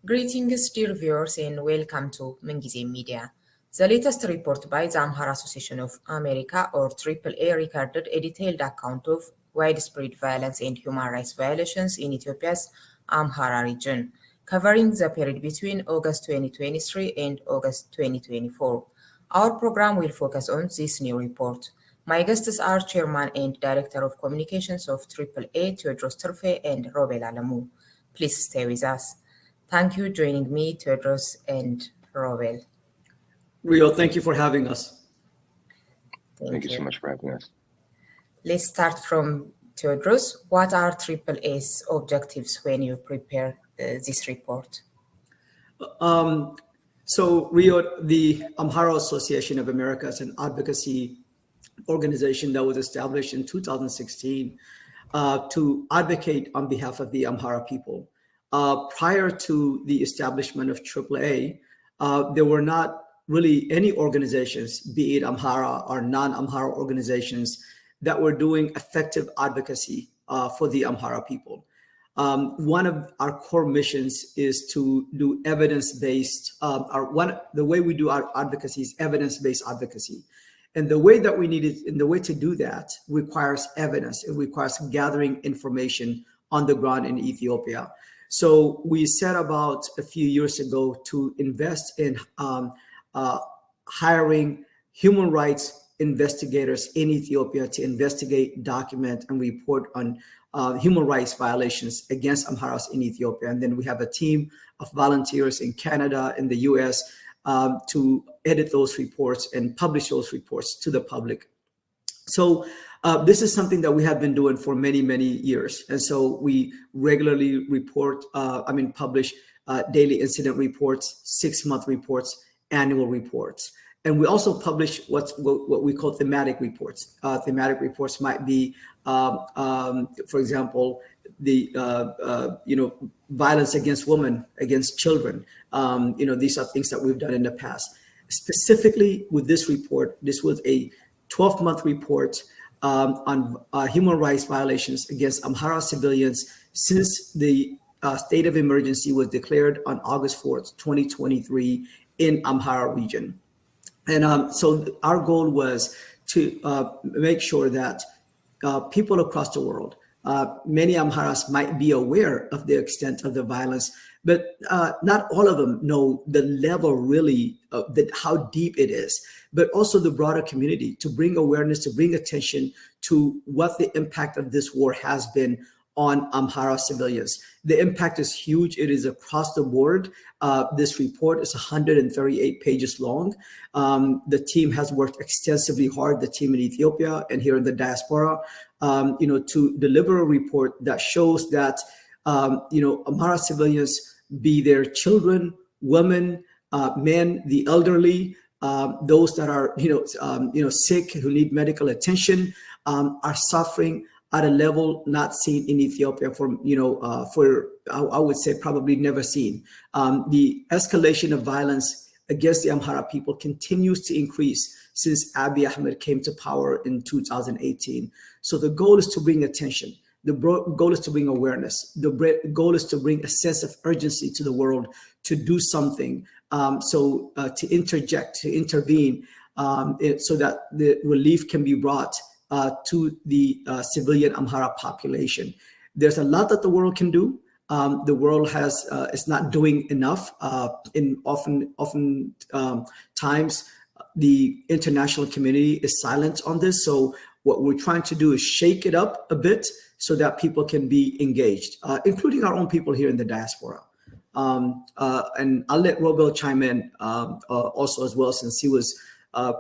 Greetings, dear viewers, and welcome to Mengizem Media. The latest report by the Amhara Association of America, or AAA, recorded a detailed account of widespread violence and human rights violations in Ethiopia's Amhara region, covering the period between August 2023 and August 2024. Our program will focus on this new report. My guests are Chairman and Director of Communications of AAA, Tewodros Turfe and Robel Alamu. Please stay with us. Thank you joining me, Tewodros and Robel. Rio, thank you for having us. Thank you so much for having us. Let's start from Tewodros. What are AAA's objectives when you prepare this report? So Rio, the Amhara Association of America is an advocacy organization that was established in 2016 to advocate on behalf of the Amhara people. Prior to the establishment of AAA, there were not really any organizations, be it Amhara or non-Amhara organizations, that were doing effective advocacy for the Amhara people. One of our core missions is to do evidence-based, the way we do our advocacy is evidence-based advocacy. And the way that we need it, and the way to do that requires evidence. It requires gathering information on the ground in Ethiopia. So we set about a few years ago to invest in hiring human rights investigators in Ethiopia to investigate, document, and report on human rights violations against Amharas in Ethiopia. And then we have a team of volunteers in Canada, in the US, to edit those reports and publish those reports to the public. So this is something that we have been doing for many, many years. And so we regularly publish daily incident reports, 6-month reports, annual reports. And we also publish what we call thematic reports. Thematic reports might be, for example, the violence against women, against children. These are things that we've done in the past. Specifically with this report, this was a 12-month report on human rights violations against Amhara civilians since the state of emergency was declared on August 4th, 2023 in Amhara region. And so our goal was to make sure that people across the world, many Amharas might be aware of the extent of the violence, but not all of them know the level really, how deep it is, but also the broader community, to bring awareness, to bring attention to what the impact of this war has been on Amhara civilians. The impact is huge. It is across the board. This report is 138 pages long. The team has worked extensively hard, the team in Ethiopia and here in the diaspora, to deliver a report that shows that, Amhara civilians, be their children, women, men, the elderly, those that are, sick, who need medical attention, are suffering at a level not seen in Ethiopia I would say probably never seen. The escalation of violence against the Amhara people continues to increase since Abiy Ahmed came to power in 2018. So the goal is to bring attention. The goal is to bring awareness. The goal is to bring a sense of urgency to the world to do something. To interject, to intervene, so that the relief can be brought to the civilian Amhara population. There's a lot that the world can do. The world is not doing enough. Often times, the international community is silent on this. So what we're trying to do is shake it up a bit so that people can be engaged, including our own people here in the diaspora. And I'll let Robel chime in also as well, since he was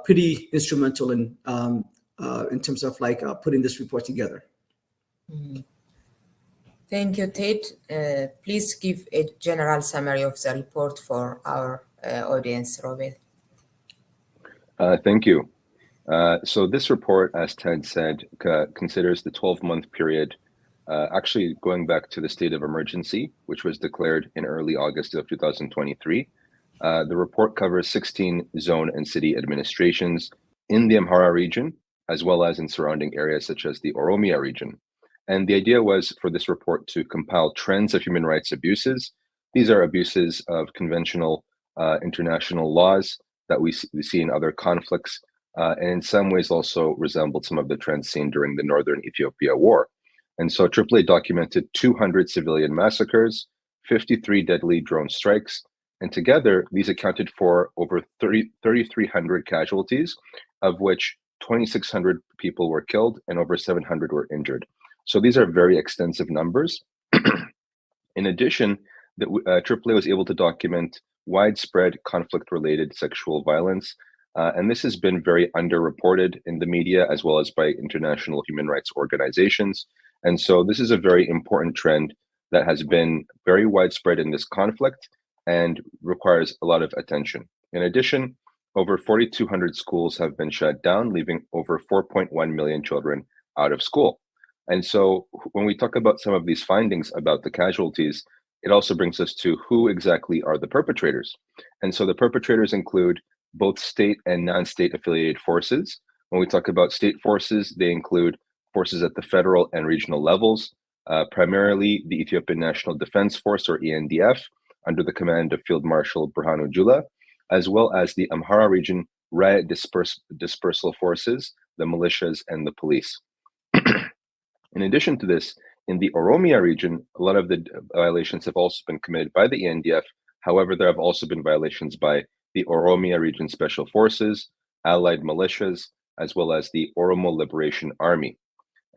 pretty instrumental in terms of putting this report together. Mm-hmm. Thank you, Ted. Please give a general summary of the report for our audience, Robel. Thank you. So this report, as Ted said, considers the 12-month period, actually going back to the state of emergency, which was declared in early August of 2023. The report covers 16 zone and city administrations in the Amhara region, as well as in surrounding areas such as the Oromia region. And the idea was for this report to compile trends of human rights abuses, These are abuses of conventional international laws that we see in other conflicts, and in some ways also resembled some of the trends seen during the Northern Ethiopia War. And so AAA documented 200 civilian massacres, 53 deadly drone strikes, and together these accounted for over 3,300 casualties, of which 2,600 people were killed and over 700 were injured. So these are very extensive numbers. In addition, AAA was able to document widespread conflict-related sexual violence, and this has been very underreported in the media as well as by international human rights organizations. And so this is a very important trend that has been very widespread in this conflict and requires a lot of attention. In addition, over 4,200 schools have been shut down, leaving over 4.1 million children out of school. And so when we talk about some of these findings about the casualties, it also brings us to who exactly are the perpetrators. And so the perpetrators include both state and non-state affiliated forces. When we talk about state forces, they include forces at the federal and regional levels, primarily the Ethiopian National Defense Force, or ENDF, under the command of Field Marshal Birhanu Jula, as well as the Amhara Region riot dispersal forces, the militias, and the police. In addition to this, in the Oromia region, a lot of the violations have also been committed by the ENDF. However, there have also been violations by the Oromia Region Special Forces, allied militias, as well as the Oromo Liberation Army.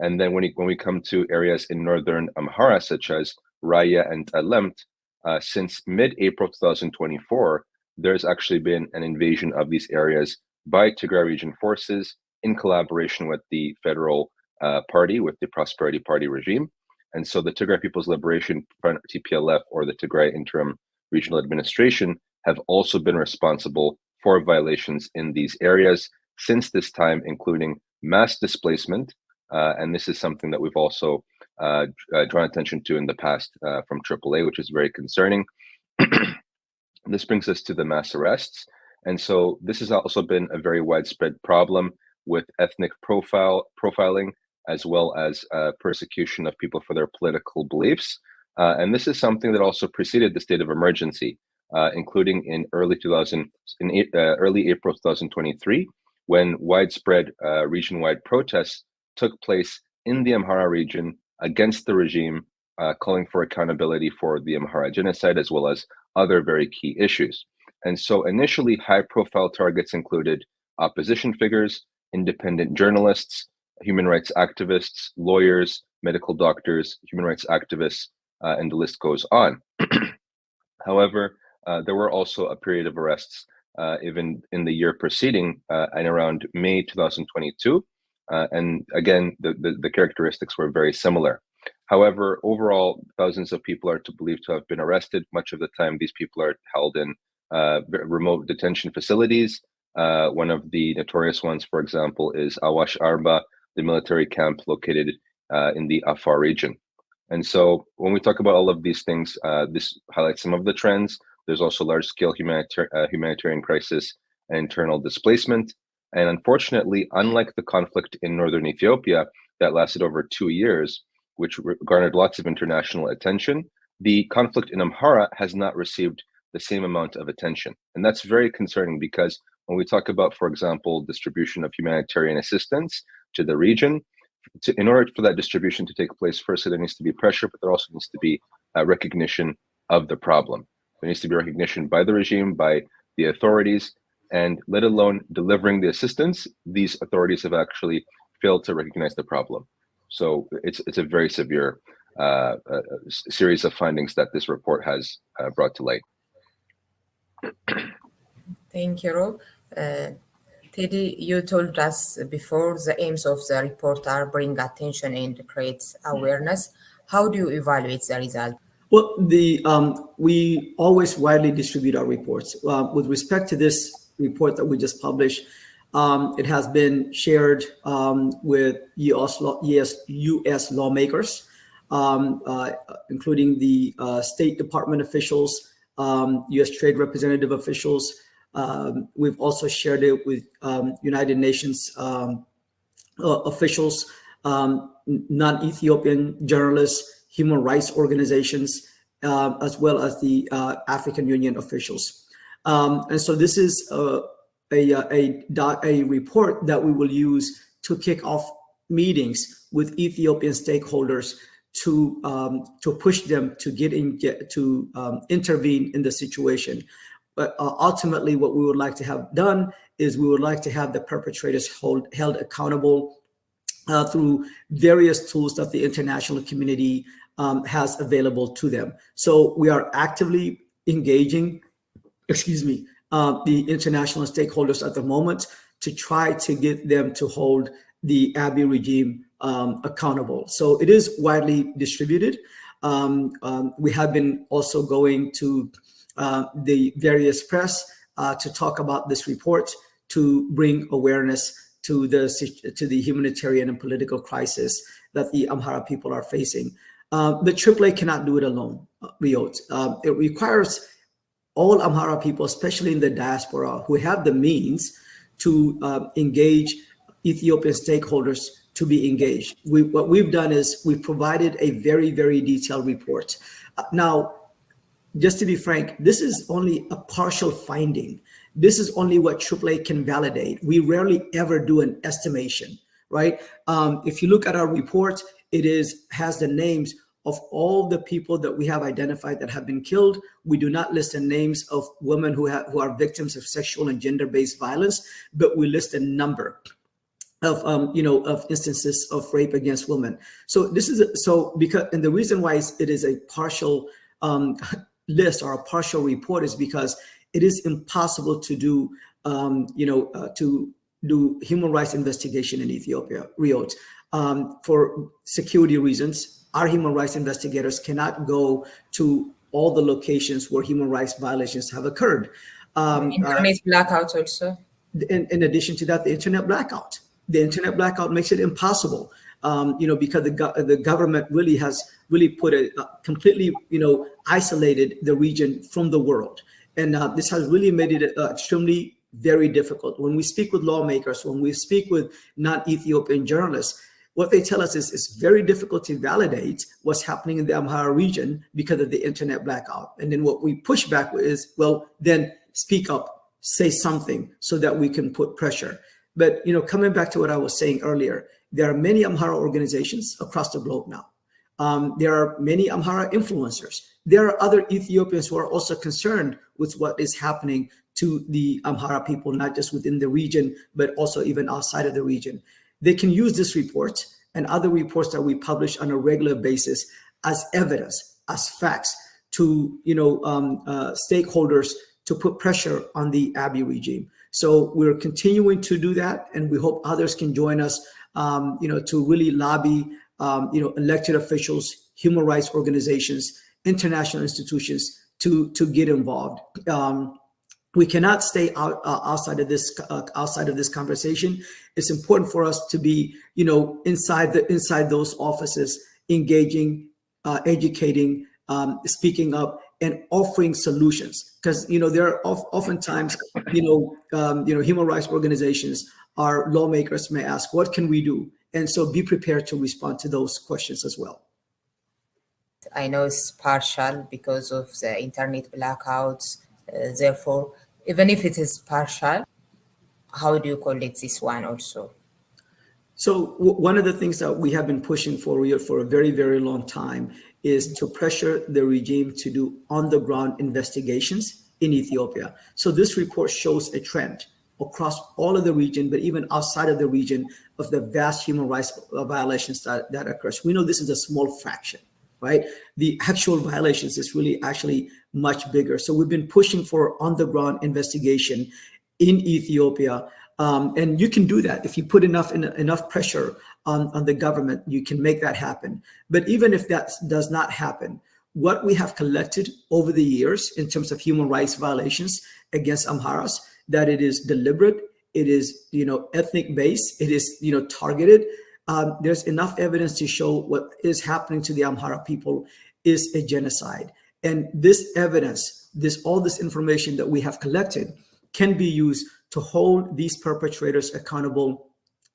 And then when we come to areas in northern Amhara, such as Raya and Alemt, since mid-April 2024, there's actually been an invasion of these areas by Tigray region forces in collaboration with the federal party, with the Prosperity Party regime. And so the Tigray People's Liberation Front, TPLF, or the Tigray Interim Regional Administration, have also been responsible for violations in these areas since this time, including mass displacement. And this is something that we've also drawn attention to in the past from AAA, which is very concerning. This brings us to the mass arrests. And so this has also been a very widespread problem with ethnic profiling, as well as persecution of people for their political beliefs. And this is something that also preceded the state of emergency, including in early April 2023, when widespread region-wide protests took place in the Amhara region against the regime, calling for accountability for the Amhara genocide, as well as other very key issues. And so initially, high-profile targets included opposition figures, independent journalists, human rights activists, lawyers, medical doctors, human rights activists, and the list goes on. However, there were also a period of arrests even in the year preceding, and around May 2022. And again, the characteristics were very similar. However, overall, thousands of people are believed to have been arrested. Much of the time, these people are held in remote detention facilities. One of the notorious ones, for example, is Awash Arba, the military camp located in the Afar region. And so when we talk about all of these things, this highlights some of the trends. There's also large-scale humanitarian crisis and internal displacement. And unfortunately, unlike the conflict in northern Ethiopia that lasted over 2 years, which garnered lots of international attention, the conflict in Amhara has not received the same amount of attention. And that's very concerning because when we talk about, for example, distribution of humanitarian assistance to the region, in order for that distribution to take place, first there needs to be pressure, but there also needs to be a recognition of the problem. There needs to be recognition by the regime, by the authorities, and let alone delivering the assistance, these authorities have actually failed to recognize the problem. So it's a very severe series of findings that this report has brought to light. Thank you, Rob. Teddy, you told us before the aims of the report are bring attention and create awareness. How do you evaluate the result? Well, we always widely distribute our reports. With respect to this report that we just published, it has been shared with US lawmakers, including the State Department officials, US Trade Representative officials. We've also shared it with United Nations officials, non-Ethiopian journalists, human rights organizations, as well as the African Union officials. And so this is a report that we will use to kick off meetings with Ethiopian stakeholders to push them to intervene in the situation. But ultimately, what we would like to have done is we would like to have the perpetrators held accountable through various tools that the international community has available to them. So we are actively engaging, the international stakeholders at the moment to try to get them to hold the Abiy regime accountable. So it is widely distributed. We have been also going to the various press to talk about this report, to bring awareness to the humanitarian and political crisis that the Amhara people are facing. But AAA cannot do it alone, Riot. It requires all Amhara people, especially in the diaspora, who have the means to engage Ethiopian stakeholders to be engaged. What we've done is we've provided a very, very detailed report. Now, just to be frank, this is only a partial finding. This is only what AAA can validate. We rarely ever do an estimation, right? If you look at our report, it has the names of all the people that we have identified that have been killed. We do not list the names of women who are victims of sexual and gender-based violence, but we list a number of instances of rape against women. So this is and the reason why it is a partial list or a partial report is because it is impossible to do human rights investigation in Ethiopia, Riot. For security reasons, our human rights investigators cannot go to all the locations where human rights violations have occurred. Internet blackout also. In addition to that, the internet blackout makes it impossible, because the government really has put completely, isolated the region from the world. And this has really made it extremely very difficult. When we speak with lawmakers, when we speak with non-Ethiopian journalists, what they tell us is it's very difficult to validate what's happening in the Amhara region because of the internet blackout. And then what we push back with is, well, then speak up, say something so that we can put pressure. But, coming back to what I was saying earlier, there are many Amhara organizations across the globe now. There are many Amhara influencers. There are other Ethiopians who are also concerned with what is happening to the Amhara people, not just within the region, but also even outside of the region. They can use this report and other reports that we publish on a regular basis as evidence, as facts to stakeholders to put pressure on the Abiy regime. So we're continuing to do that, and we hope others can join us, to really lobby, elected officials, human rights organizations, international institutions to get involved. We cannot stay outside of this conversation. It's important for us to be, inside those offices, engaging, educating, speaking up, and offering solutions. Because there are oftentimes, human rights organizations, our lawmakers may ask, "What can we do?" And so be prepared to respond to those questions as well. I know it's partial because of the internet blackouts. Therefore, even if it is partial, how do you collect this one also? So one of the things that we have been pushing for a very, very long time is to pressure the regime to do on-the-ground investigations in Ethiopia. So this report shows a trend across all of the region, but even outside of the region, of the vast human rights violations that occurs. We know this is a small fraction, right? The actual violations is really actually much bigger. So we've been pushing for on-the-ground investigation in Ethiopia. And you can do that. If you put enough pressure on the government, you can make that happen. But even if that does not happen, what we have collected over the years in terms of human rights violations against Amharas, that it is deliberate, it is ethnic based, it is targeted. There's enough evidence to show what is happening to the Amhara people is a genocide. And this evidence, all this information that we have collected can be used to hold these perpetrators accountable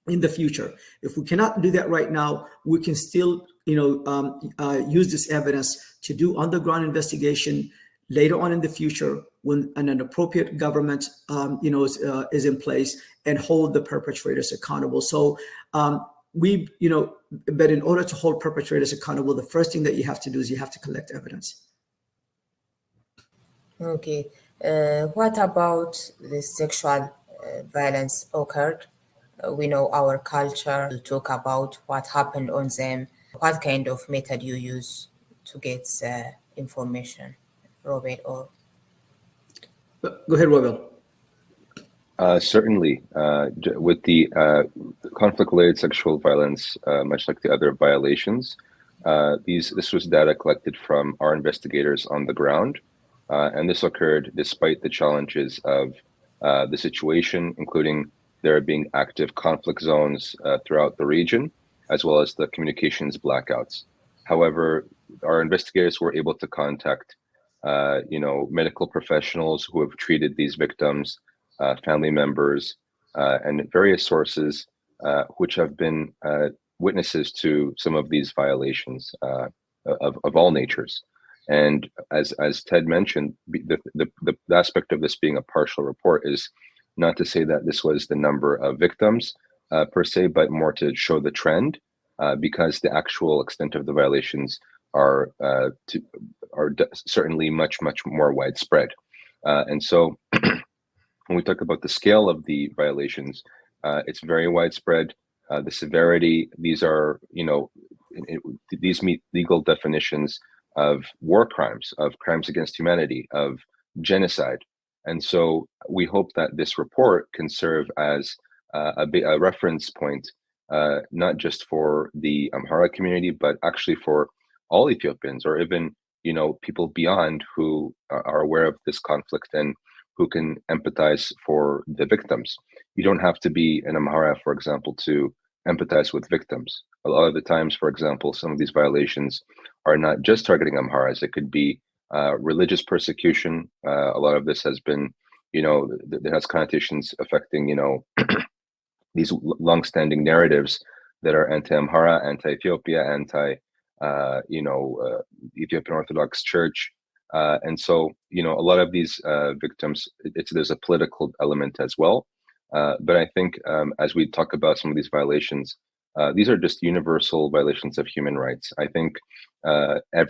in the future. If we cannot do that right now, we can still, use this evidence to do underground investigation later on in the future when an appropriate government, is in place, and hold the perpetrators accountable. So but in order to hold perpetrators accountable, the first thing that you have to do is you have to collect evidence. Okay. What about the sexual violence occurred? We know our culture to talk about what happened on them. What kind of method you use to get information, Robert? Or Go ahead, Robert. Certainly, with the conflict-related sexual violence, much like the other violations, this was data collected from our investigators on the ground, and this occurred despite the challenges of the situation, including there being active conflict zones throughout the region, as well as the communications blackouts. However, our investigators were able to contact, medical professionals who have treated these victims, family members, and various sources which have been witnesses to some of these violations of all natures. And as Ted mentioned, the aspect of this being a partial report is not to say that this was the number of victims per se, but more to show the trend, because the actual extent of the violations are certainly much more widespread. And so when we talk about the scale of the violations, it's very widespread. The severity, these are, these meet legal definitions of war crimes, of crimes against humanity, of genocide. And so we hope that this report can serve as a reference point, not just for the Amhara community, but actually for all Ethiopians, or even, people beyond who are aware of this conflict and who can empathize for the victims. You don't have to be an Amhara, for example, to empathize with victims. A lot of the times, for example, some of these violations are not just targeting Amharas. It could be religious persecution. A lot of this has been, it has connotations affecting, these longstanding narratives that are anti-Amhara, anti-Ethiopia, Ethiopian Orthodox Church. And so, a lot of these victims, there's a political element as well. But I think as we talk about some of these violations, these are just universal violations of human rights. I think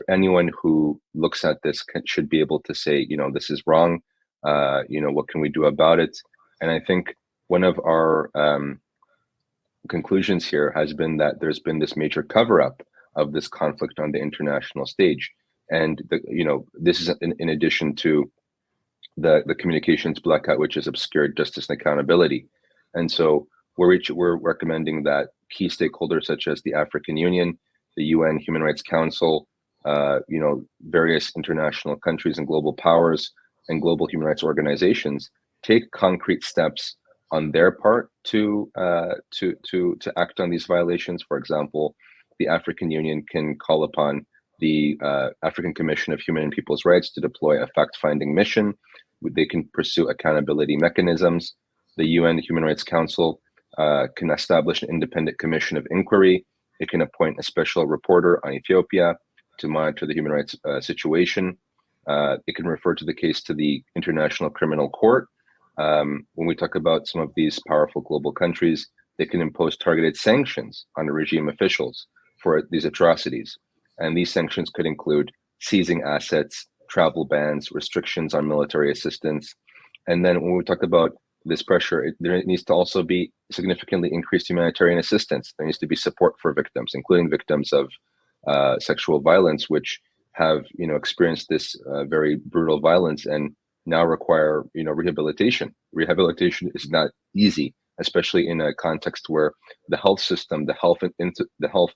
anyone who looks at this should be able to say, this is wrong. What can we do about it? And I think one of our conclusions here has been that there's been this major cover-up of this conflict on the international stage. And this is in addition to the communications blackout, which has obscured justice and accountability. And so we're recommending that key stakeholders such as the African Union, the UN Human Rights Council, various international countries and global powers and global human rights organizations take concrete steps on their part to act on these violations. For example, the African Union can call upon the African Commission of Human and People's Rights to deploy a fact-finding mission. They can pursue accountability mechanisms. The UN Human Rights Council can establish an independent commission of inquiry. It can appoint a special reporter on Ethiopia to monitor the human rights situation. It can refer to the case to the International Criminal Court. When we talk about some of these powerful global countries, they can impose targeted sanctions on regime officials for these atrocities. And these sanctions could include seizing assets, travel bans, restrictions on military assistance. And then when we talk about this pressure, there needs to also be significantly increased humanitarian assistance. There needs to be support for victims, including victims of sexual violence, which have experienced this very brutal violence and now require rehabilitation. Rehabilitation is not easy, especially in a context where the health system, the health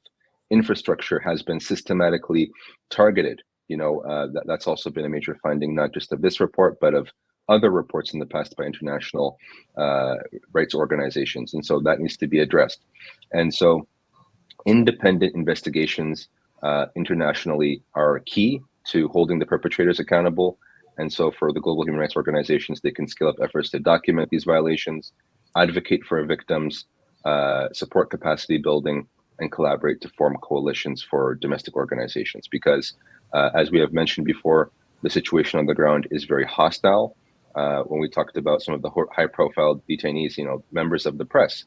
infrastructure has been systematically targeted. That's also been a major finding, not just of this report, but of other reports in the past by international rights organizations. And so that needs to be addressed. And so independent investigations internationally are key to holding the perpetrators accountable. And so for the global human rights organizations, they can scale up efforts to document these violations, advocate for victims, support capacity building, and collaborate to form coalitions for domestic organizations. Because as we have mentioned before, the situation on the ground is very hostile. When we talked about some of the high-profile detainees, members of the press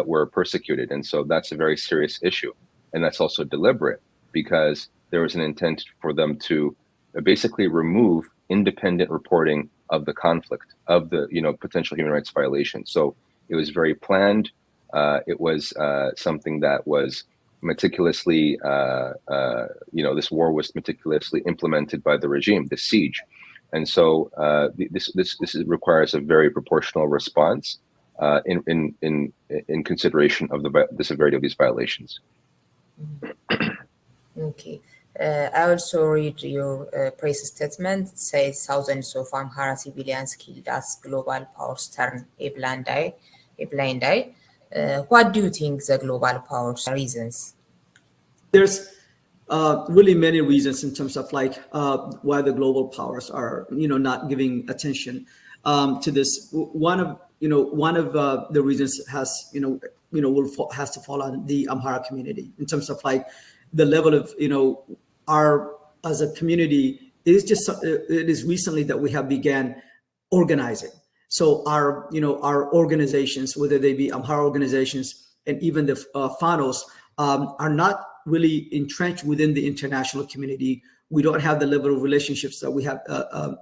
were persecuted, and so that's a very serious issue, and that's also deliberate because there was an intent for them to basically remove independent reporting of the conflict, of the potential human rights violations. So it was very planned. It was something that was meticulously, this war was meticulously implemented by the regime, the siege, and so this requires a very proportional response in consideration of the severity of these violations. Okay. I also read your press statement. It says thousands of Amhara civilians killed as global powers turn a blind eye. What do you think the global powers reasons? There's really many reasons in terms of why the global powers are not giving attention to this. One of the reasons has has to fall on the Amhara community in terms of the level of our as a community. It is recently that we have began organizing. So our organizations, whether they be Amhara organizations and even the FANOs, are not really entrenched within the international community. We don't have the level of relationships that we have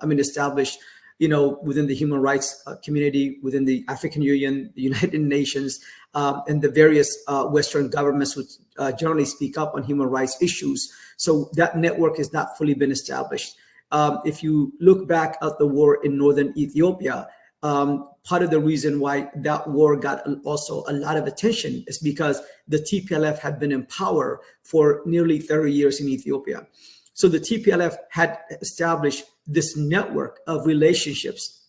established within the human rights community, within the African Union, the United Nations, and the various Western governments which generally speak up on human rights issues. So that network has not fully been established. If you look back at the war in northern Ethiopia, part of the reason why that war got also a lot of attention is because the TPLF had been in power for nearly 30 years in Ethiopia. So the TPLF had established this network of relationships,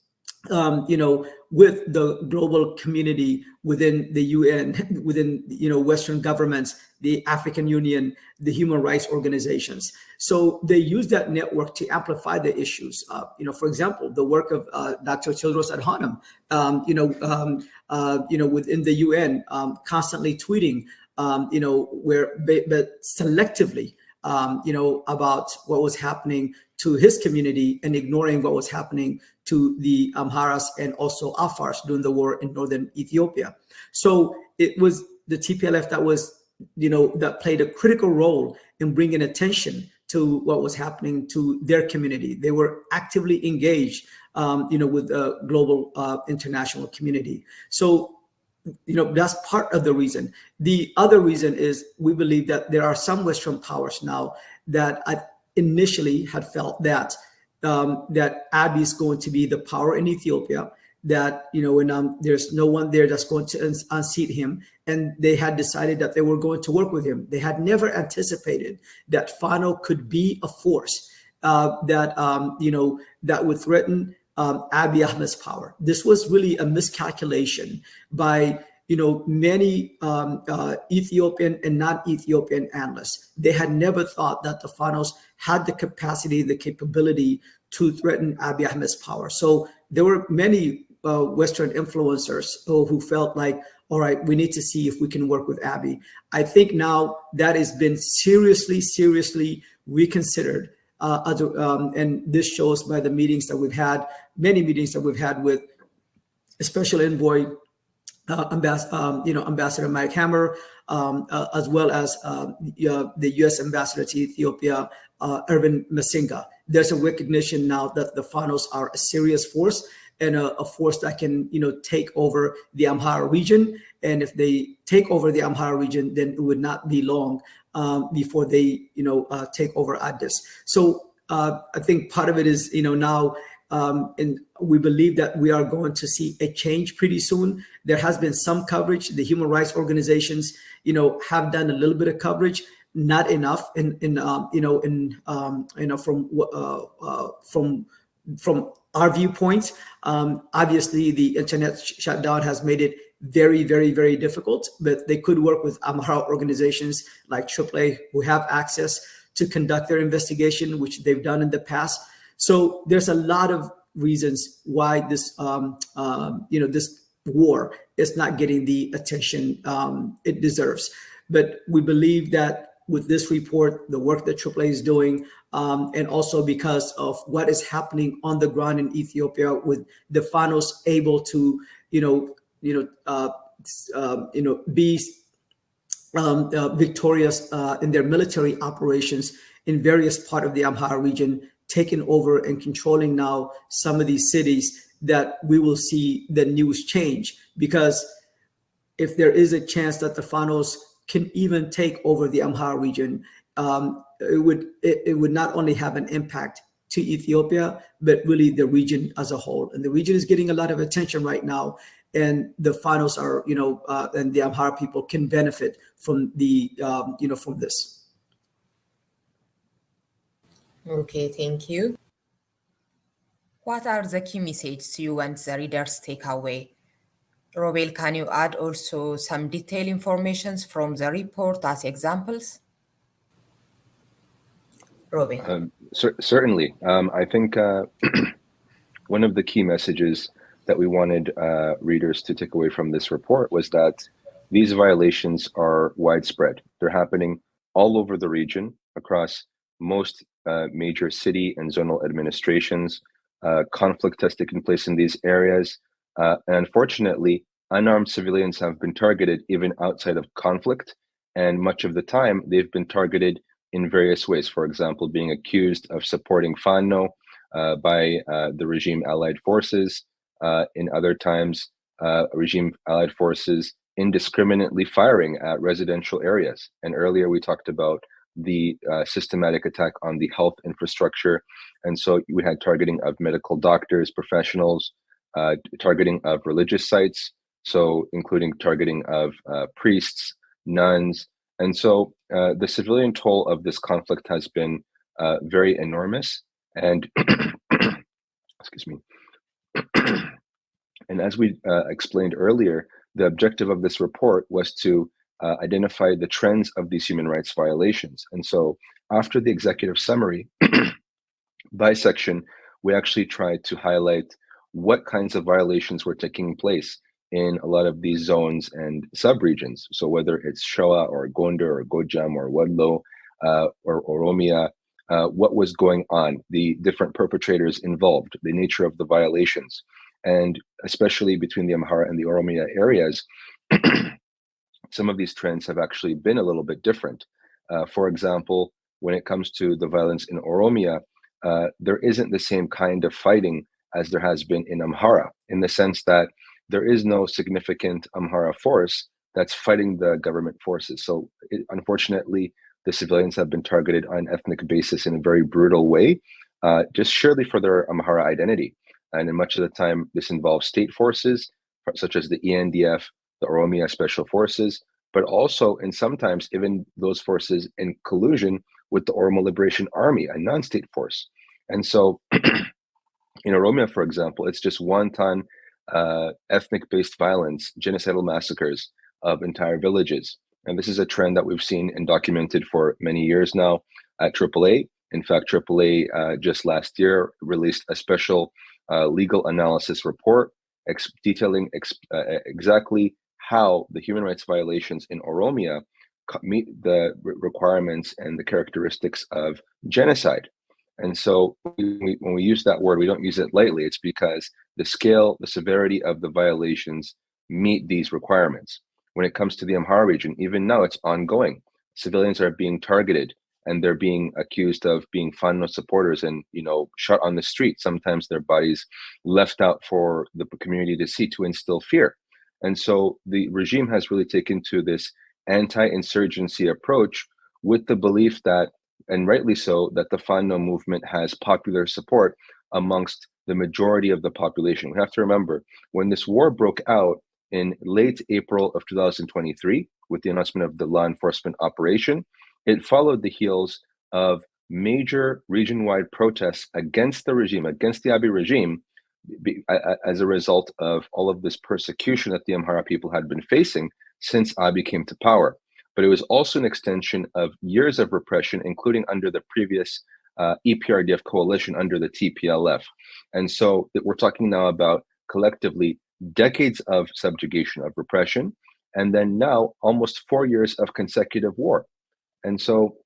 with the global community, within the UN, within Western governments, the African Union, the human rights organizations. So they use that network to amplify the issues. For example, the work of Dr. Tedros Adhanom, within the UN, constantly tweeting, but selectively, about what was happening to his community and ignoring what was happening to the Amharas and also Afars during the war in northern Ethiopia. So it was the TPLF that was, that played a critical role in bringing attention to what was happening to their community. They were actively engaged, with the global international community. So that's part of the reason. The other reason is we believe that there are some Western powers now that initially had felt that that Abiy is going to be the power in Ethiopia, that when there's no one there that's going to unseat him, and they had decided that they were going to work with him. They had never anticipated that Fano could be a force that would threaten Abiy Ahmed's power. This was really a miscalculation by many Ethiopian and non-Ethiopian analysts. They had never thought that the Fanos had the capacity, the capability to threaten Abiy Ahmed's power. So there were many Western influencers who felt like, all right, we need to see if we can work with Abiy. I think now that has been seriously reconsidered. And this shows by the meetings that we've had, many meetings that we've had with Special Envoy Ambassador Mike Hammer, as well as the U.S. Ambassador to Ethiopia, Ervin Masinga. There's a recognition now that the Fanos are a serious force and a force that can, take over the Amhara region. And if they take over the Amhara region, then it would not be long before they, take over Addis. So I think part of it is, now, and we believe that we are going to see a change pretty soon. There has been some coverage. The human rights organizations, have done a little bit of coverage, not enough. From our viewpoint, obviously the internet shutdown has made it very difficult. But they could work with Amhara organizations like AAA, who have access to conduct their investigation, which they've done in the past. So there's a lot of reasons why this war is not getting the attention it deserves. But we believe that with this report, the work that AAA is doing, and also because of what is happening on the ground in Ethiopia, with the Fanos able to, be victorious in their military operations in various part of the Amhara region, taking over and controlling now some of these cities, that we will see the news change. Because if there is a chance that the Fanos can even take over the Amhara region, it would not only have an impact to Ethiopia, but really the region as a whole. And the region is getting a lot of attention right now, and the Fanos are, and the Amhara people can benefit from from this. Okay, thank you. What are the key messages you want the readers take away? Robel, can you add also some detailed information from the report as examples? Robel. Certainly. I think one of the key messages that we wanted readers to take away from this report was that these violations are widespread. They're happening all over the region, across most major city and zonal administrations. Conflict has taken place in these areas. And unfortunately, unarmed civilians have been targeted even outside of conflict. And much of the time, they've been targeted in various ways. For example, being accused of supporting Fano by the regime allied forces. In other times, regime allied forces indiscriminately firing at residential areas. And earlier we talked about the systematic attack on the health infrastructure. And so we had targeting of medical doctors, professionals, targeting of religious sites, so including targeting of priests, nuns. And so the civilian toll of this conflict has been very enormous. And excuse me. And as we explained earlier, the objective of this report was to identify the trends of these human rights violations. And so after the executive summary, by section, we actually tried to highlight what kinds of violations were taking place in a lot of these zones and subregions. So whether it's Shoa or Gondar or Gojam or Wadlo or Oromia, what was going on, the different perpetrators involved, the nature of the violations, and especially between the Amhara and the Oromia areas, some of these trends have actually been a little bit different. For example, when it comes to the violence in Oromia, there isn't the same kind of fighting as there has been in Amhara, in the sense that there is no significant Amhara force that's fighting the government forces. So unfortunately, the civilians have been targeted on an ethnic basis in a very brutal way, just surely for their Amhara identity. And in much of the time, this involves state forces, such as the ENDF, the Oromia Special Forces, but also, and sometimes even those forces in collusion with the Oromo Liberation Army, a non-state force. And so in Oromia, for example, it's just wanton ethnic-based violence, genocidal massacres of entire villages. And this is a trend that we've seen and documented for many years now at AAA. In fact, AAA just last year released a special legal analysis report detailing exactly how the human rights violations in Oromia meet the requirements and the characteristics of genocide. And so when we use that word, we don't use it lightly. It's because the scale, the severity of the violations meet these requirements. When it comes to the Amhara region, even now it's ongoing. Civilians are being targeted and they're being accused of being Fano supporters and, shot on the street. Sometimes their bodies left out for the community to see, to instill fear. And so the regime has really taken to this anti-insurgency approach with the belief that, and rightly so, that the Fano movement has popular support amongst the majority of the population. We have to remember, when this war broke out in late April of 2023, with the announcement of the law enforcement operation, it followed the heels of major region-wide protests against the regime, against the Abiy regime, as a result of all of this persecution that the Amhara people had been facing since Abiy came to power. But it was also an extension of years of repression, including under the previous EPRDF coalition under the TPLF. And so we're talking now about collectively decades of subjugation, of repression, and then now almost 4 years of consecutive war. And so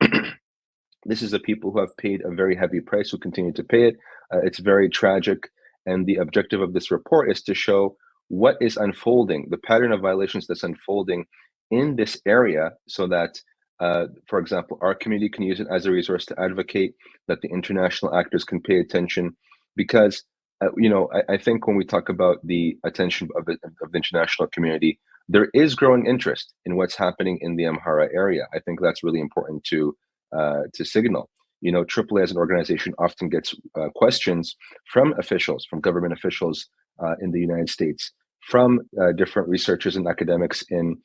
this is the people who have paid a very heavy price, who continue to pay it. It's very tragic. And the objective of this report is to show what is unfolding, the pattern of violations that's unfolding in this area, so that, for example, our community can use it as a resource to advocate, that the international actors can pay attention. Because, I think when we talk about the attention of the international community, there is growing interest in what's happening in the Amhara area. I think that's really important to signal. AAA as an organization often gets questions from officials, from government officials in the United States, from different researchers and academics in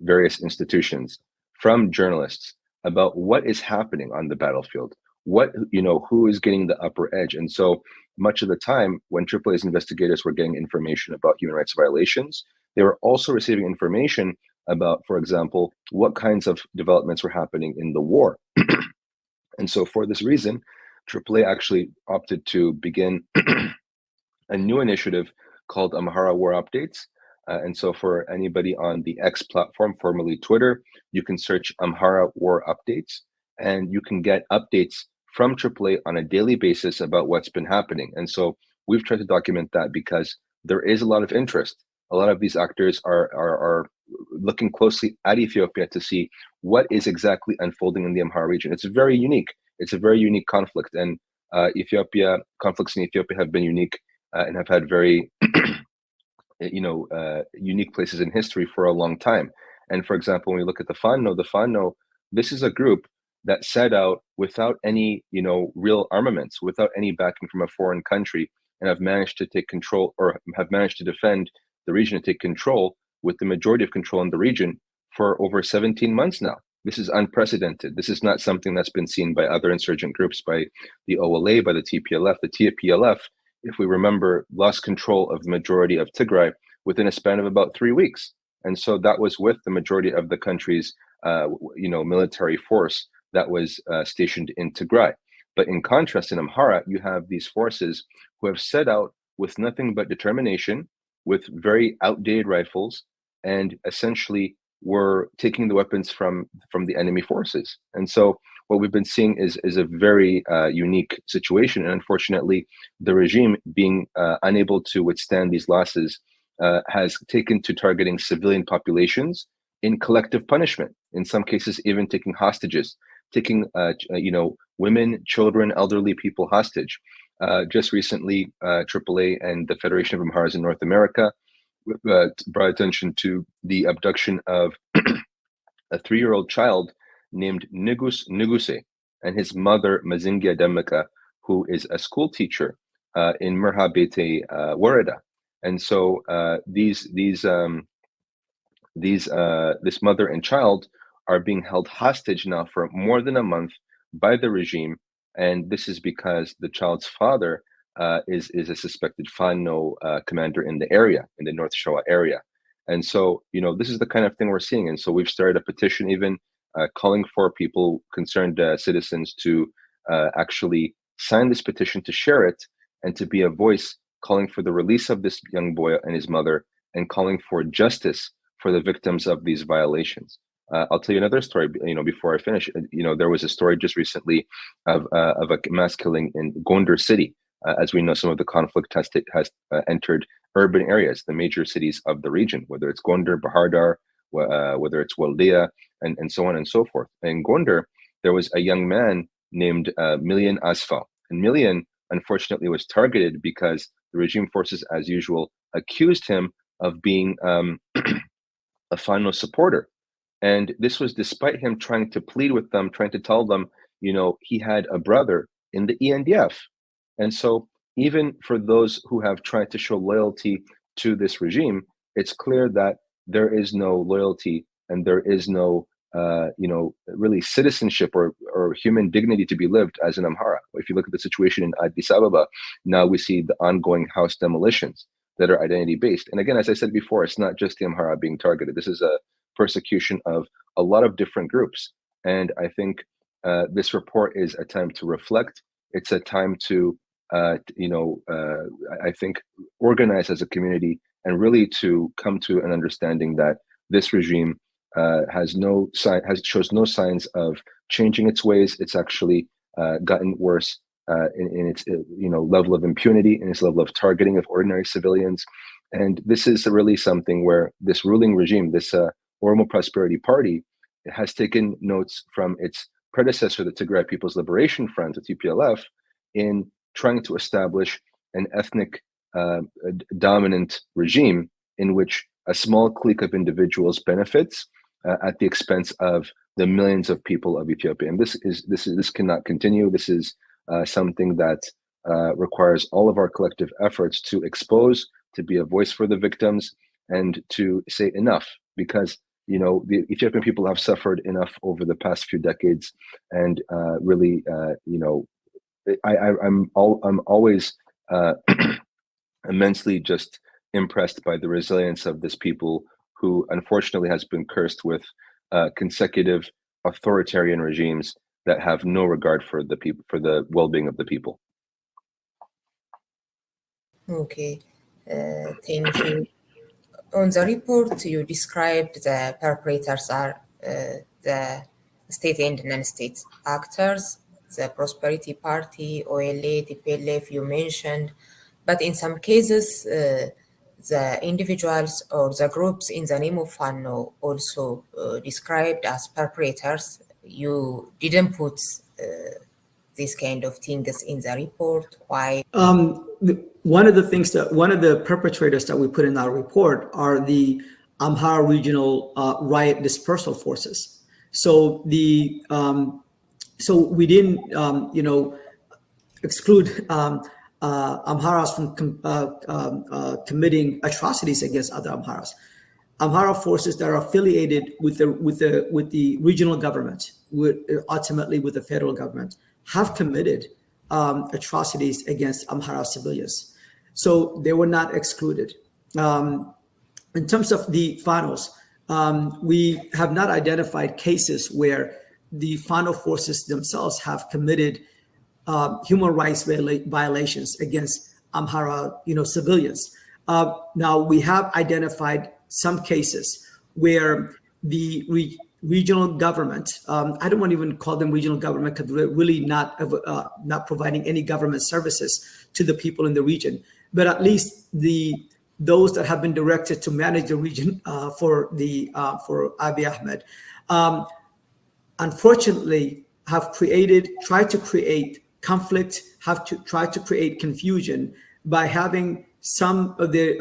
various institutions, from journalists, about what is happening on the battlefield, who is getting the upper edge. And so much of the time when AAA's investigators were getting information about human rights violations, they were also receiving information about, for example, what kinds of developments were happening in the war. And so for this reason, AAA actually opted to begin a new initiative called Amhara War Updates. And so for anybody on the X platform, formerly Twitter, you can search Amhara War Updates, and you can get updates from AAA on a daily basis about what's been happening. And so we've tried to document that because there is a lot of interest. A lot of these actors are looking closely at Ethiopia to see what is exactly unfolding in the Amhara region. It's very unique. It's a very unique conflict, and conflicts in Ethiopia have been unique and have had very unique places in history for a long time. And for example, when we look at the Fano, this is a group that set out without any real armaments, without any backing from a foreign country, and have managed to take control, or have managed to defend the region and take control, with the majority of control in the region, for over 17 months now. This is unprecedented. This is not something that's been seen by other insurgent groups, by the OLA, by the TPLF. The TPLF, if we remember, lost control of the majority of Tigray within a span of about 3 weeks. And so that was with the majority of the country's military force that was stationed in Tigray. But in contrast, in Amhara, you have these forces who have set out with nothing but determination, with very outdated rifles, and essentially were taking the weapons from the enemy forces. And so what we've been seeing is a very unique situation. And unfortunately, the regime, being unable to withstand these losses, has taken to targeting civilian populations in collective punishment, in some cases even taking hostages, taking women, children, elderly people hostage. Just recently, AAA and the Federation of Amharas in North America brought attention to the abduction of a 3-year-old child named Nigus Nuguse, and his mother, Mazingia Demeka, who is a school teacher in Merhabete Warada. And so this mother and child are being held hostage now for more than a month by the regime. And this is because the child's father is a suspected Fano commander in the area, in the North Shoa area. And so, this is the kind of thing we're seeing. And so we've started a petition, even calling for people, concerned citizens, to actually sign this petition, to share it, and to be a voice calling for the release of this young boy and his mother, and calling for justice for the victims of these violations. I'll tell you another story, before I finish. There was a story just recently of a mass killing in Gondar city. As we know, some of the conflict has entered urban areas, the major cities of the region, whether it's Gondar, Bahardar, whether it's Waldia, and so on and so forth. In Gondar, there was a young man named Milian Asfal. And Milian, unfortunately, was targeted because the regime forces, as usual, accused him of being a Fano supporter. And this was despite him trying to plead with them, trying to tell them, he had a brother in the ENDF. And so even for those who have tried to show loyalty to this regime, it's clear that there is no loyalty, and there is no, really citizenship or human dignity to be lived as an Amhara. If you look at the situation in Addis Ababa, now we see the ongoing house demolitions that are identity-based. And again, as I said before, it's not just the Amhara being targeted. This is a persecution of a lot of different groups. And I think this report is a time to reflect. It's a time to I think, organize as a community and really to come to an understanding that this regime shows no signs of changing its ways. It's actually gotten worse in its level of impunity, in its level of targeting of ordinary civilians. And this is really something where this ruling regime, this Oromo Prosperity Party, has taken notes from its predecessor, the Tigray People's Liberation Front, the TPLF, in trying to establish an ethnic dominant regime in which a small clique of individuals benefits at the expense of the millions of people of Ethiopia. And this cannot continue. This is something that requires all of our collective efforts to expose, to be a voice for the victims, and to say enough, because the Ethiopian people have suffered enough over the past few decades, and really, I'm always immensely just impressed by the resilience of this people, who unfortunately has been cursed with consecutive authoritarian regimes that have no regard for the people, for the well-being of the people. Okay, thank you. On the report, you described the perpetrators are the state and non-state actors, the Prosperity Party, OLA, TPLF you mentioned, but in some cases, the individuals or the groups in the name of Fano also described as perpetrators. You didn't put these kind of things in the report. Why? One of the perpetrators that we put in our report are the Amhara Regional riot dispersal forces. So we didn't exclude Amharas from committing atrocities against other Amharas. Amhara forces that are affiliated with the regional government, ultimately with the federal government, have committed atrocities against Amhara civilians. So they were not excluded. In terms of the Fanos, we have not identified cases where the Fano forces themselves have committed human rights violations against Amhara, civilians. Now we have identified some cases where the regional government, I don't want to even call them regional government because they're really not providing any government services to the people in the region, but at least those that have been directed to manage the region for Abiy Ahmed, unfortunately have tried to create conflict, tried to create confusion by having some of the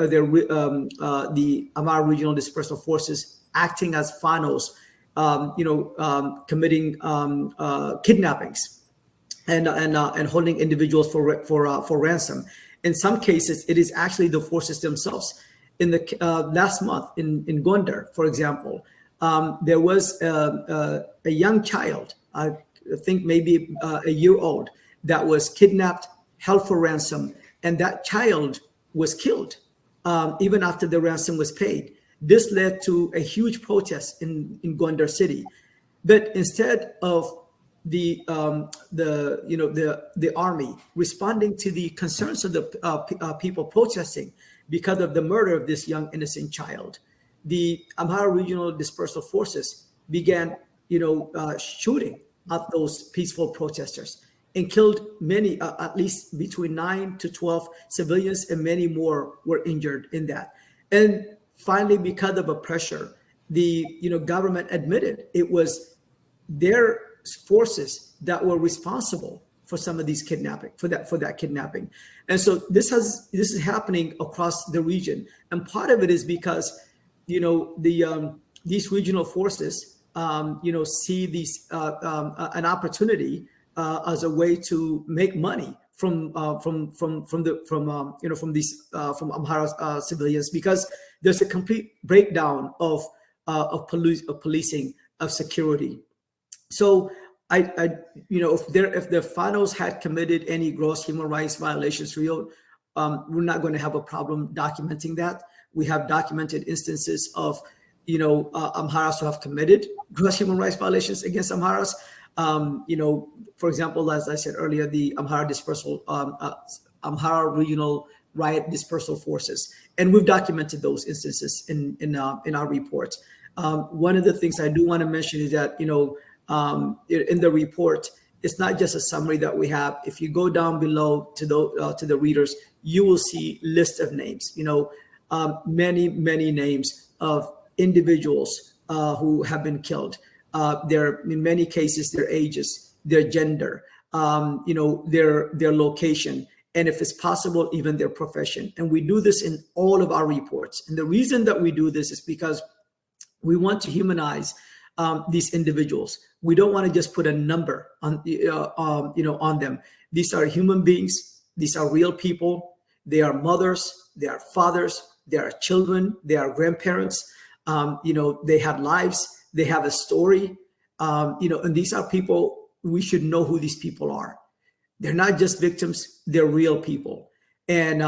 Amhara Regional Dispersal Forces acting as Fanos, committing kidnappings and holding individuals for ransom. In some cases, it is actually the forces themselves. In the last month in Gondar, for example, there was a young child, I think maybe a year old, that was kidnapped, held for ransom, and that child was killed even after the ransom was paid. This led to a huge protest in Gondar city. But instead of the army responding to the concerns of the people protesting because of the murder of this young innocent child, the Amhara Regional Dispersal Forces began, shooting at those peaceful protesters and killed many, at least between 9 to 12 civilians, and many more were injured in that. And finally, because of a pressure, the government admitted it was their forces that were responsible for some of these for that kidnapping. And so this is happening across the region, and part of it is because these regional forces see these an opportunity as a way to make money from Amhara civilians, because there's a complete breakdown of policing, of security. So if the Fanos had committed any gross human rights violations, we're not going to have a problem documenting that. We have documented instances of Amharas who have committed gross human rights violations against Amharas. For example, as I said earlier, the Amhara dispersal, Amhara Regional riot dispersal forces, and we've documented those instances in our report. One of the things I do want to mention is that in the report, it's not just a summary that we have. If you go down below to the readers, you will see list of names. Many names of individuals who have been killed. In many cases, their ages, their gender, their location, and if it's possible, even their profession. And we do this in all of our reports. And the reason that we do this is because we want to humanize these individuals. We don't want to just put a number on them. These are human beings. These are real people. They are mothers. They are fathers. They are children. They are grandparents. They have lives. They have a story. And these are people. We should know who these people are. They're not just victims. They're real people. And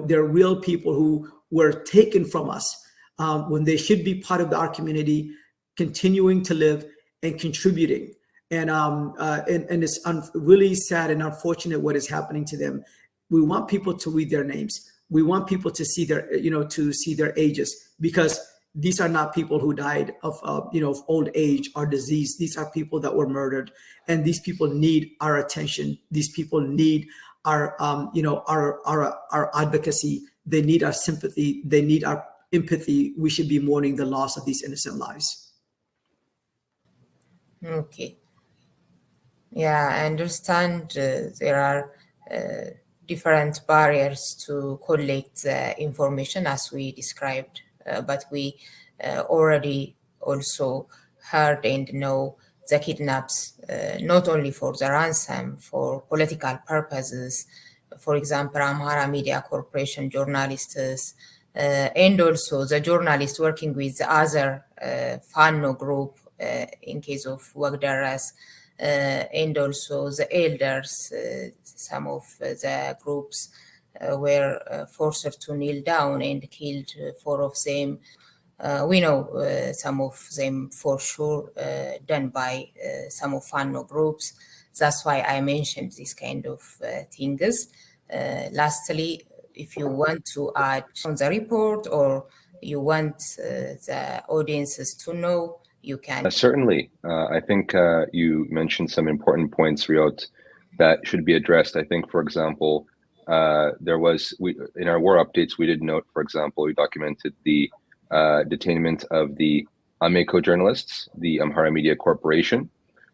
they're real people who were taken from us when they should be part of our community, continuing to live and contributing. And it's really sad and unfortunate what is happening to them. We want people to read their names. We want people to see their ages, because these are not people who died of old age or disease. These are people that were murdered, and these people need our attention. These people need our advocacy. They need our sympathy. They need our empathy. We should be mourning the loss of these innocent lives. Okay. Yeah, I understand there are different barriers to collect information as we described, but we already also heard and know the kidnaps, not only for the ransom, for political purposes. For example, Amhara Media Corporation journalists, and also the journalists working with the other Fano group in case of Wagdaras, and also the elders. Some of the groups were forced to kneel down and killed 4 of them. We know some of them for sure done by some of Fano groups. That's why I mentioned this kind of things. Lastly, if you want to add on the report, or you want the audiences to know, you can. Certainly. I think you mentioned some important points, Riot, that should be addressed. I think, for example, in our war updates, we did note, for example, we documented the detainment of the Ameco journalists, the Amhara Media Corporation.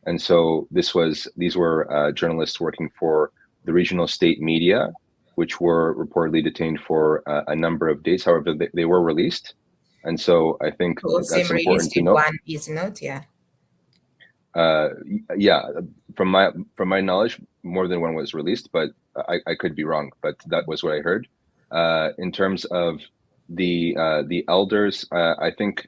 And so these were journalists working for the regional state media, which were reportedly detained for a number of days. However, they were released. And so I think that's important to note. One is not, yeah. Yeah, from my knowledge, more than one was released, but I could be wrong. But that was what I heard. In terms of the elders, I think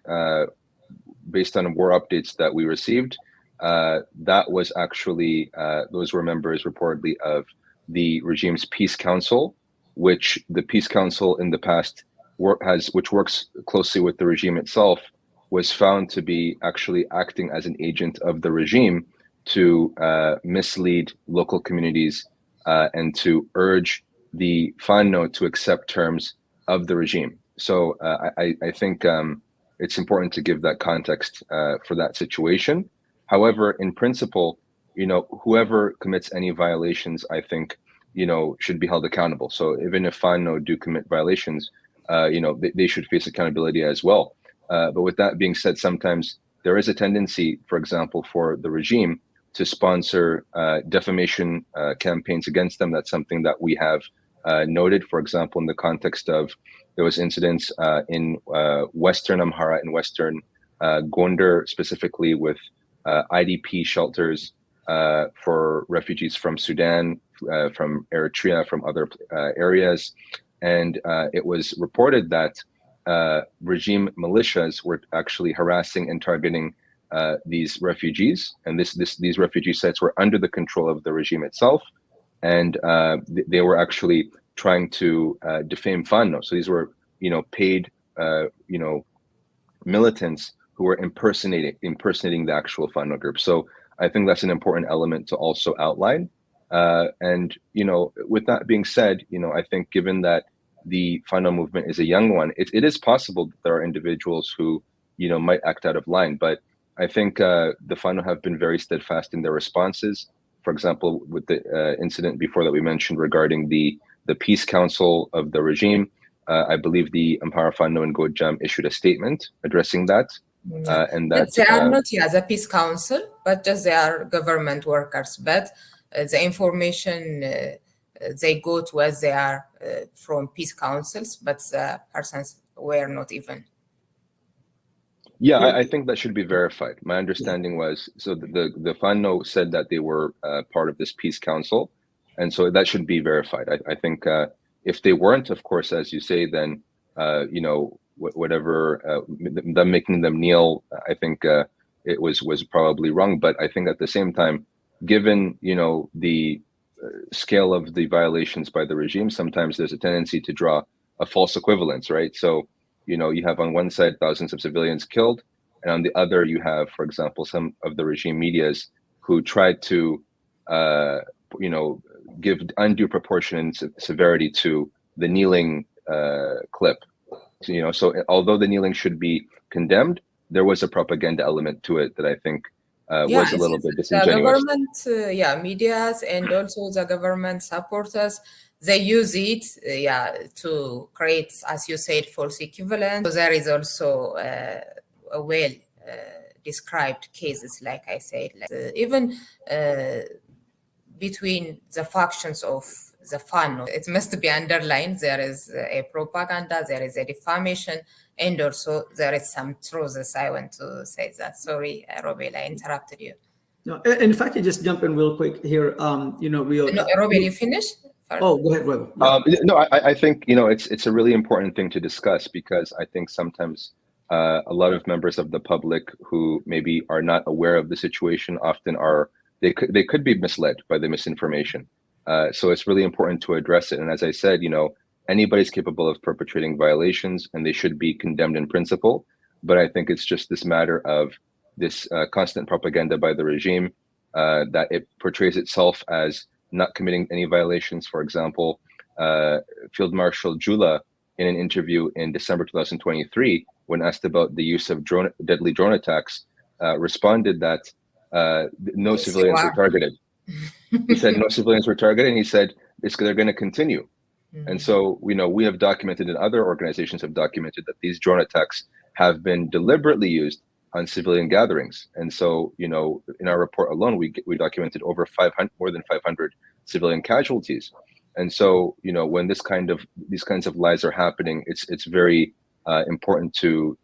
based on war updates that we received, that was actually those were members reportedly of the regime's peace council, which the peace council in the past which works closely with the regime itself, was found to be actually acting as an agent of the regime to mislead local communities and to urge the Fano to accept terms of the regime. So I think it's important to give that context for that situation. However, in principle, whoever commits any violations, I think, should be held accountable. So even if Fano do commit violations, they should face accountability as well. But with that being said, sometimes there is a tendency, for example, for the regime to sponsor defamation campaigns against them. That's something that we have noted, for example, in the context of there was incidents in Western Amhara and Western Gondar, specifically with IDP shelters for refugees from Sudan, from Eritrea, from other areas. And it was reported that regime militias were actually harassing and targeting these refugees. And these refugee sites were under the control of the regime itself. And they were actually trying to defame Fano. So these were, paid, militants who were impersonating the actual Fano group. So I think that's an important element to also outline. And, with that being said, I think given that the Fano movement is a young one, it is possible that there are individuals who, might act out of line. But I think the Fano have been very steadfast in their responses. For example, with the incident before that we mentioned regarding the Peace Council of the regime, I believe the Amhara Fano in Gojam issued a statement addressing that. Yeah. And But that they are not, the Peace Council, but just they are government workers. But the information they got was they are from peace councils, but the persons were not even. Yeah, I think that should be verified. My understanding was, so the Fano said that they were part of this peace council, and so that should be verified. I think if they weren't, of course, as you say, then whatever them making them kneel, I think it was probably wrong. But I think at the same time, given the scale of the violations by the regime, sometimes there's a tendency to draw a false equivalence, right? So you have on one side thousands of civilians killed, and on the other you have, for example, some of the regime medias who tried to, give undue proportion and severity to the kneeling clip. So although the kneeling should be condemned, there was a propaganda element to it that I think was a little bit disingenuous. The government, medias and also the government supporters, they use it, to create, as you said, false equivalence. So there is also a well described cases, like I said, even between the factions of the Fano. It must be underlined. There is a propaganda, there is a defamation, and also there is some truths. I want to say that. Sorry, Robel, I interrupted you. No, and if I could just jump in real quick here, Robel, you finished? Oh, go ahead, Robel. Yeah. No, I think it's a really important thing to discuss, because I think sometimes a lot of members of the public who maybe are not aware of the situation often they could be misled by the misinformation. So it's really important to address it. And as I said, anybody's capable of perpetrating violations, and they should be condemned in principle. But I think it's just this matter of this constant propaganda by the regime that it portrays itself as not committing any violations. For example, Field Marshal Jula, in an interview in December 2023, when asked about the use of deadly drone attacks, responded that no civilians were targeted. He said no civilians were targeted, and he said they're going to continue. And so, we have documented, and other organizations have documented, that these drone attacks have been deliberately used on civilian gatherings. And so, in our report alone, we documented more than 500 civilian casualties. And so, when these kinds of lies are happening, it's very important to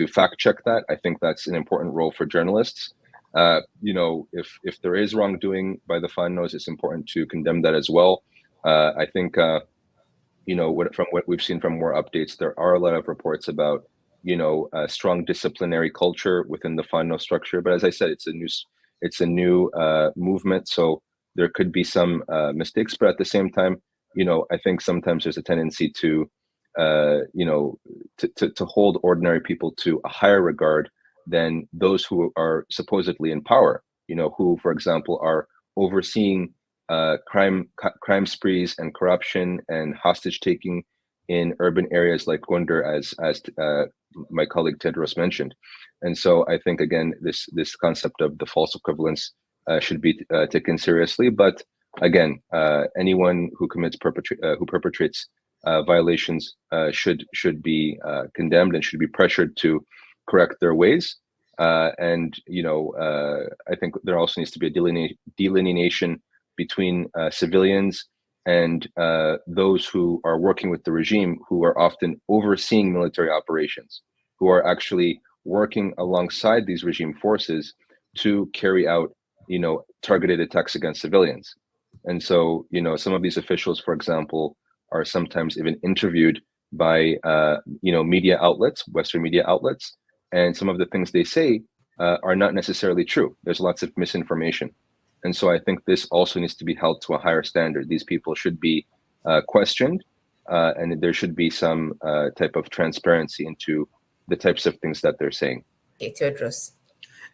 fact check that. I think that's an important role for journalists. If there is wrongdoing by the Fanos, it's important to condemn that as well. I think, from what we've seen from War Updates, there are a lot of reports about, a strong disciplinary culture within the Fano structure. But as I said, it's a new movement, so there could be some mistakes. But at the same time, I think sometimes there's a tendency to hold ordinary people to a higher regard than those who are supposedly in power, who, for example, are overseeing crime sprees and corruption and hostage taking in urban areas like Gondar, as my colleague Tedros mentioned. And so I think, again, this concept of the false equivalence should be taken seriously. But again, anyone who perpetrates violations should be condemned and should be pressured to correct their ways. And I think there also needs to be a delineation between civilians and those who are working with the regime, who are often overseeing military operations, who are actually working alongside these regime forces to carry out, targeted attacks against civilians. And so, some of these officials, for example, are sometimes even interviewed by, media outlets, Western media outlets, and some of the things they say are not necessarily true. There's lots of misinformation. And so I think this also needs to be held to a higher standard. These people should be questioned, and there should be some type of transparency into the types of things that they're saying. Tedros.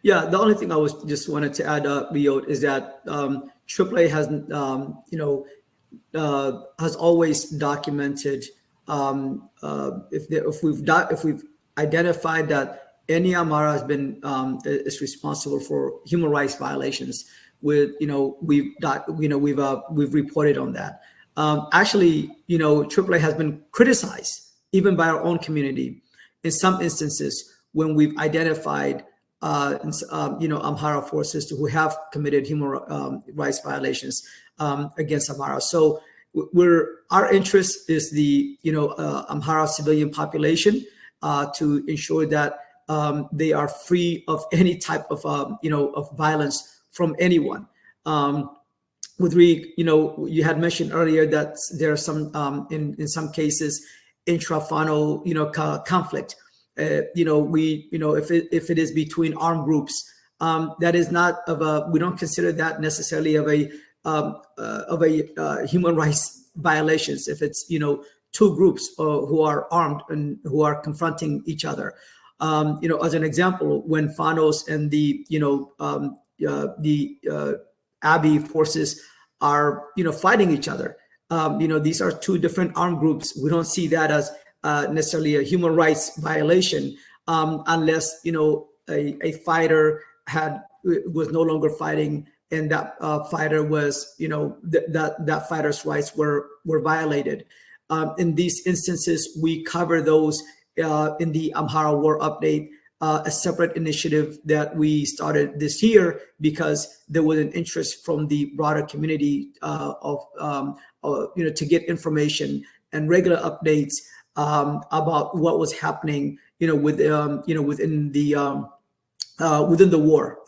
Yeah, the only thing I was just wanted to add, Leo, is that AAA has, has always documented if we've identified that any Amhara has been is responsible for human rights violations. With we've reported on that. Actually, AAA has been criticized even by our own community in some instances when we've identified Amhara forces who have committed human rights violations against Amhara. So our interest is the Amhara civilian population to ensure that they are free of any type of of violence from anyone. You had mentioned earlier that there are some in some cases intrafano conflict. If it is between armed groups, that is not we don't consider that necessarily of a human rights violations. If it's two groups who are armed and who are confronting each other, as an example, when Fanos and the Abiy forces are fighting each other, these are two different armed groups. We don't see that as necessarily a human rights violation unless a fighter was no longer fighting and that fighter was that fighter's rights were violated. In these instances, we cover those in the Amhara War Update, a separate initiative that we started this year because there was an interest from the broader community to get information and regular updates about what was happening within the war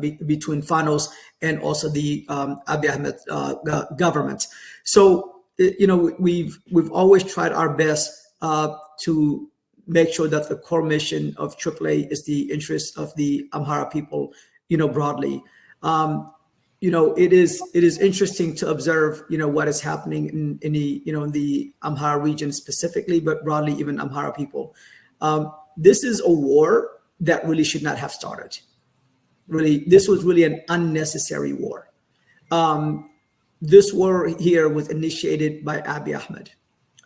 between Fanos and also the Abiy Ahmed government. So we've always tried our best to make sure that the core mission of AAA is the interest of the Amhara people, broadly. It is interesting to observe, what is happening in the Amhara region specifically, but broadly even Amhara people. This is a war that really should not have started. Really, this was really an unnecessary war. This war here was initiated by Abiy Ahmed.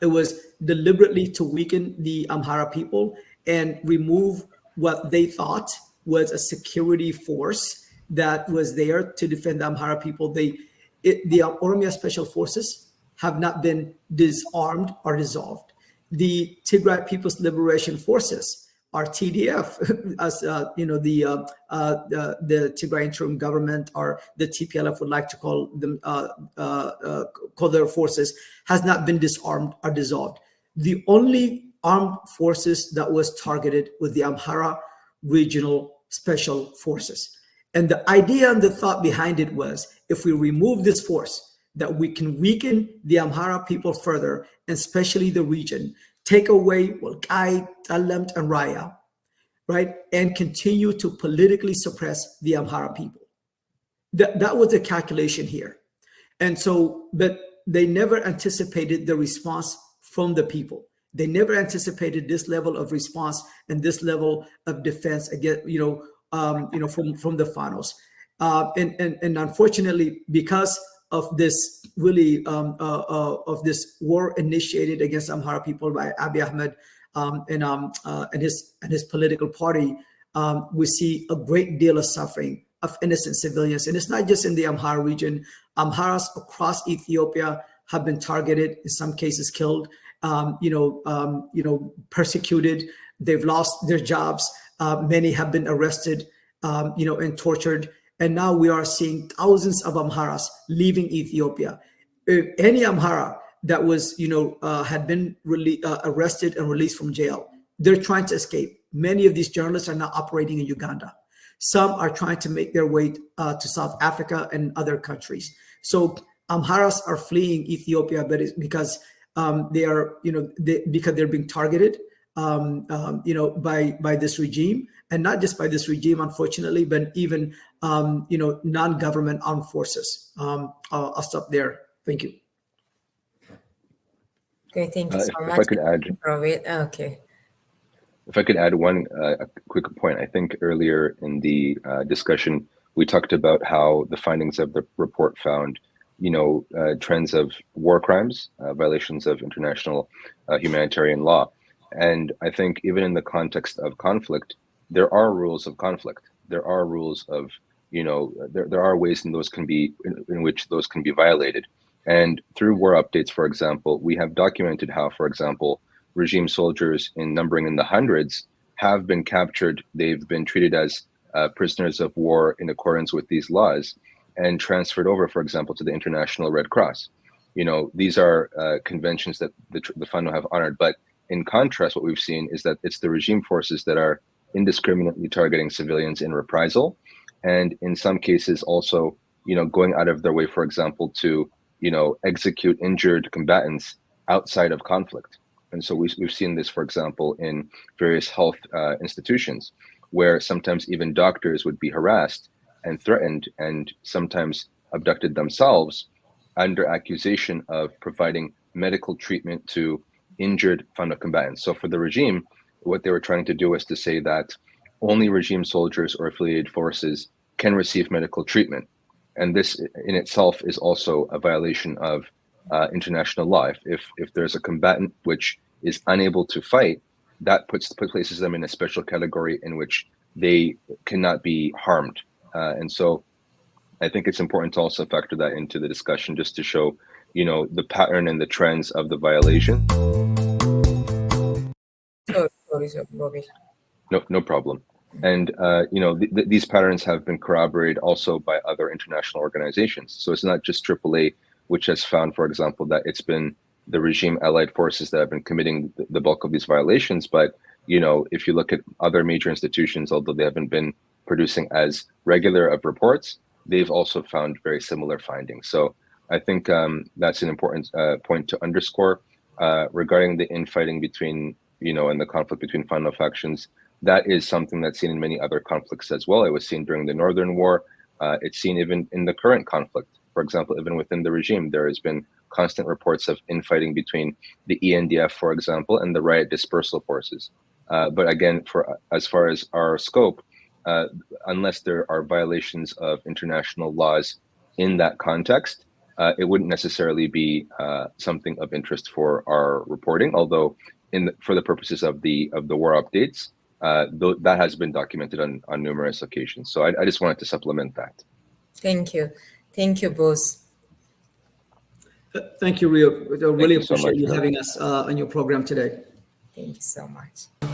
It was deliberately to weaken the Amhara people and remove what they thought was a security force that was there to defend the Amhara people. The Oromia Special Forces have not been disarmed or dissolved. The Tigray People's Liberation Forces, or TDF, as the Tigray interim government or the TPLF would like to call them, call their forces, has not been disarmed or dissolved. The only armed forces that was targeted was the Amhara Regional Special Forces. And the idea and the thought behind it was, if we remove this force, that we can weaken the Amhara people further, and especially the region, take away Walqai, Talamt, and Raya, right? And continue to politically suppress the Amhara people. That was the calculation here. And so, but they never anticipated the response from the people. They never anticipated this level of response and this level of defense against, from the Fanos. And unfortunately, because of this really of this war initiated against Amhara people by Abiy Ahmed and his political party, we see a great deal of suffering of innocent civilians. And it's not just in the Amhara region. Amharas across Ethiopia have been targeted, in some cases killed, persecuted. They've lost their jobs. Many have been arrested, and tortured. And now we are seeing thousands of Amharas leaving Ethiopia. If any Amhara that was, had been arrested and released from jail, they're trying to escape. Many of these journalists are now operating in Uganda. Some are trying to make their way to South Africa and other countries. So Amharas are fleeing Ethiopia, but it's because they are, because they're being targeted, by this regime, and not just by this regime, unfortunately, but even, non-government armed forces. I'll stop there. Thank you. Okay, thank you so If much. I could add, Okay. If I could add one quick point, I think earlier in the discussion, we talked about how the findings of the report found, trends of war crimes, violations of international humanitarian law. And I think even in the context of conflict, there are rules of conflict. There are rules of, there are ways in which those can be violated. And through war updates, for example, we have documented how, for example, regime soldiers numbering in the hundreds have been captured. They've been treated as prisoners of war in accordance with these laws and transferred over, for example, to the International Red Cross. These are conventions that the FANO have honored. But in contrast, what we've seen is that it's the regime forces that are indiscriminately targeting civilians in reprisal. And in some cases also, going out of their way, for example, to, execute injured combatants outside of conflict. And so we've seen this, for example, in various health institutions, where sometimes even doctors would be harassed and threatened and sometimes abducted themselves under accusation of providing medical treatment to injured FANO combatants. So for the regime, what they were trying to do was to say that only regime soldiers or affiliated forces can receive medical treatment. And this in itself is also a violation of international law. If there's a combatant which is unable to fight, that places them in a special category in which they cannot be harmed. And so I think it's important to also factor that into the discussion, just to show, the pattern and the trends of the violation. Sorry, Bobby. No problem. And these patterns have been corroborated also by other international organizations. So it's not just AAA, which has found, for example, that it's been the regime allied forces that have been committing the bulk of these violations. But if you look at other major institutions, although they haven't been producing as regular of reports, they've also found very similar findings. So I think that's an important point to underscore regarding the infighting between, and the conflict between FANO factions. That is something that's seen in many other conflicts as well. It was seen during the Northern War. It's seen even in the current conflict. For example, even within the regime, there has been constant reports of infighting between the ENDF, for example, and the riot dispersal forces. But again, as far as our scope, unless there are violations of international laws in that context, it wouldn't necessarily be something of interest for our reporting. Although, for the purposes of the war updates, that has been documented on numerous occasions. So I just wanted to supplement that. Thank you both. Thank you, Rio. I really you so appreciate much, you Rio. having us on your program today. Thank you so much.